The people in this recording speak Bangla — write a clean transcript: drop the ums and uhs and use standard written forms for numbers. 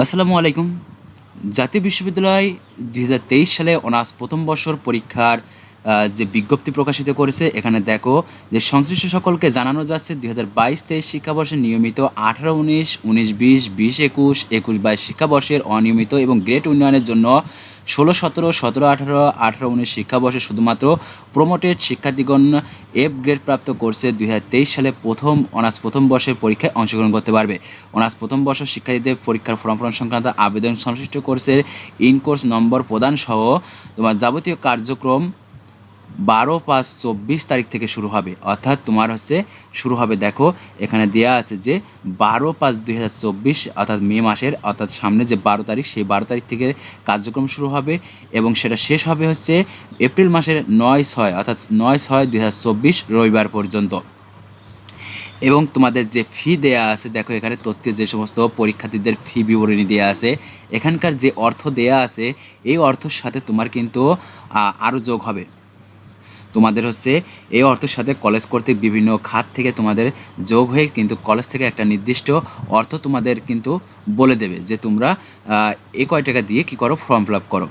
আসসালামু আলাইকুম। জাতীয় বিশ্ববিদ্যালয় ২০২৩ সালে অনার্স প্রথম বর্ষর পরীক্ষার যে বিজ্ঞপ্তি প্রকাশিত করেছে, এখানে দেখো যে সংশ্লিষ্ট সকলকে জানানো যাচ্ছে ২০২২-২৩ শিক্ষাবর্ষে নিয়মিত ১৮-১৯, ১৯-২০, ২০-২১, ২১-২২ শিক্ষাবর্ষের অনিয়মিত এবং গ্রেড উন্নয়নের জন্য ১৬-১৭, ১৭-১৮, ১৮-১৯ শিক্ষাবর্ষে শুধুমাত্র প্রমোটেড শিক্ষার্থীগণ এফ গ্রেড প্রাপ্ত কোর্সে ২০২৩ সালে অনার্স প্রথম বর্ষের পরীক্ষায় অংশগ্রহণ করতে পারবে। অনার্স প্রথম বর্ষ শিক্ষার্থীদের পরীক্ষার ফর্ম পূরণ সংক্রান্ত আবেদন সংশ্লিষ্ট কোর্সের ইন কোর্স নম্বর প্রদান সহ তোমার যাবতীয় কার্যক্রম ১২/৫/২৪ তারিখ থেকে শুরু হবে। অর্থাৎ তোমার শুরু হবে, দেখো এখানে দেওয়া আছে যে ১২/৫/২০২৪, অর্থাৎ মে মাসের, অর্থাৎ সামনে যে ১২ তারিখ, সেই ১২ তারিখ থেকে কার্যক্রম শুরু হবে এবং সেটা শেষ হবে এপ্রিল মাসের ৯/৬, অর্থাৎ ৯/৬/২০২৪ রবিবার পর্যন্ত। এবং তোমাদের যে ফি দেয়া আছে, দেখো এখানে তথ্য যে সমস্ত পরীক্ষার্থীদের ফি বিবরণী দেয়া আছে, এখানকার যে অর্থ দেয়া আছে এই অর্থের সাথে তোমার কিন্তু আরও যোগ হবে। তোমাদের এই অর্থের সাথে কলেজ কর্তৃক বিভিন্ন খাত থেকে তোমাদের যোগ হয়ে কিন্তু কলেজ থেকে একটা নির্দিষ্ট অর্থ তোমাদের কিন্তু বলে দেবে যে তোমরা এই কয় টাকা দিয়ে কী করো, ফর্ম ফিল আপ করো।